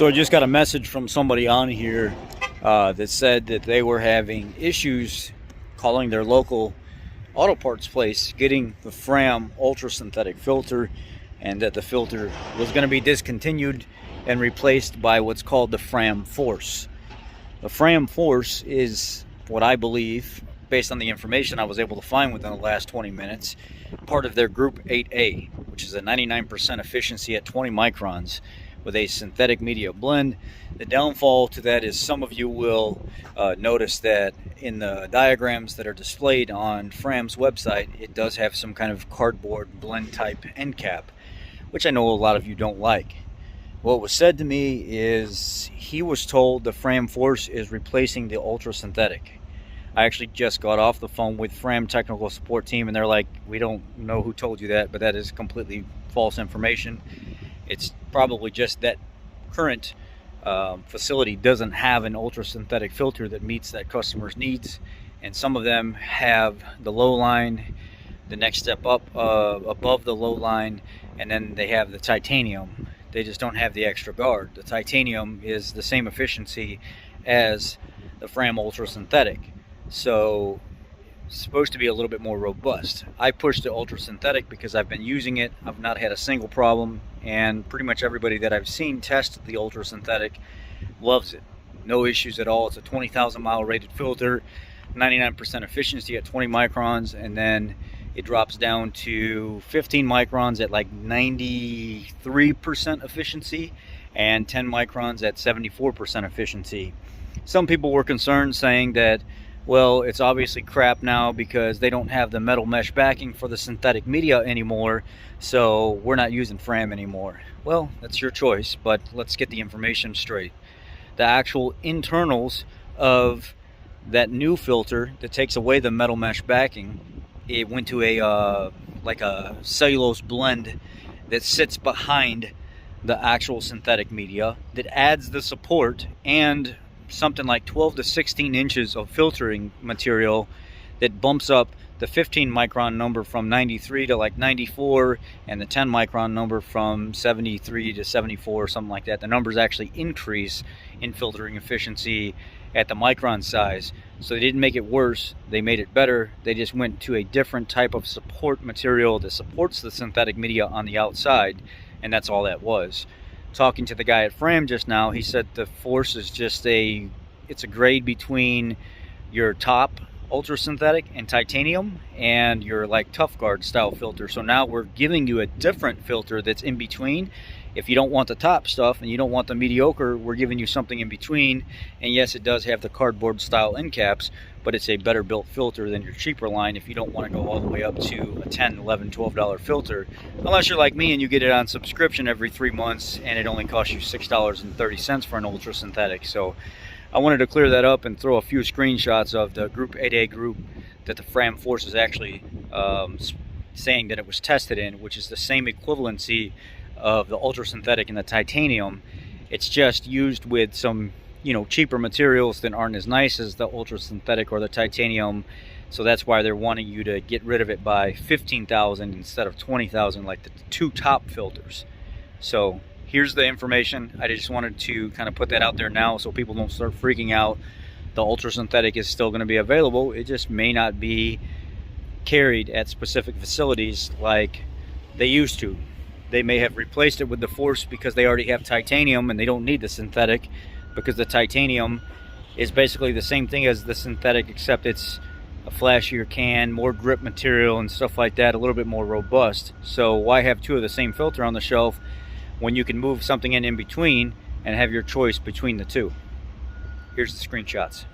So I just got a message from somebody on here that said that they were having issues calling their local auto parts place getting the Fram Ultra Synthetic filter, and that the filter was going to be discontinued and replaced by what's called the Fram Force. The Fram Force is what I believe, based on the information I was able to find within the last 20 minutes, part of their Group 8A, which is a 99% efficiency at 20 microns with a synthetic media blend. The downfall to that is some of you will notice that in the diagrams that are displayed on Fram's website, it does have some kind of cardboard blend type end cap, which I know a lot of you don't like. What was said to me is he was told the Fram Force is replacing the Ultra Synthetic. I actually just got off the phone with Fram technical support team, and they're like, we don't know who told you that, but that is completely false information. It's probably just that current facility doesn't have an ultra synthetic filter that meets that customer's needs, and some of them have the low line, the next step up above the low line, and then they have the titanium. They just don't have the extra guard. The titanium is the same efficiency as the Fram Ultra Synthetic, so it's supposed to be a little bit more robust. I pushed the Ultra Synthetic because I've been using it. I've not had a single problem, and pretty much everybody that I've seen test the Ultra Synthetic loves it. No issues at all. It's a 20,000 mile rated filter, 99% efficiency at 20 microns, and then it drops down to 15 microns at like 93% efficiency and 10 microns at 74% efficiency. Some people were concerned, saying that, well, it's obviously crap now because they don't have the metal mesh backing for the synthetic media anymore, so we're not using Fram anymore. Well, that's your choice, but let's get the information straight. The actual internals of that new filter that takes away the metal mesh backing, it went to a like a cellulose blend that sits behind the actual synthetic media that adds the support and something like 12 to 16 inches of filtering material that bumps up the 15 micron number from 93 to like 94, and the 10 micron number from 73 to 74, something like that. The numbers actually increase in filtering efficiency at the micron size. So they didn't make it worse, they made it better. They just went to a different type of support material that supports the synthetic media on the outside, and that's all that was. Talking to the guy at Fram just now, he said the Force is just it's a grade between your top ultra synthetic and titanium and your like tough guard style filter. So now we're giving you a different filter that's in between. If you don't want the top stuff and you don't want the mediocre, we're giving you something in between. And yes, it does have the cardboard style end caps, but it's a better built filter than your cheaper line if you don't want to go all the way up to a $10, $11, $12 filter. Unless you're like me and you get it on subscription every 3 months and it only costs you $6.30 for an ultra synthetic. So I wanted to clear that up and throw a few screenshots of the Group 8A group that the Fram Force is actually saying that it was tested in, which is the same equivalency of the ultra synthetic and the titanium. It's just used with some, cheaper materials that aren't as nice as the ultra synthetic or the titanium. So that's why they're wanting you to get rid of it by 15,000 instead of 20,000 like the two top filters. So here's the information. I just wanted to kind of put that out there now so people don't start freaking out. The ultra synthetic is still going to be available. It just may not be carried at specific facilities like they used to. They may have replaced it with the Force because they already have titanium and they don't need the synthetic, because the titanium is basically the same thing as the synthetic, except it's a flashier can, more grip material and stuff like that, a little bit more robust. So why have two of the same filter on the shelf when you can move something in between and have your choice between the two? Here's the screenshots.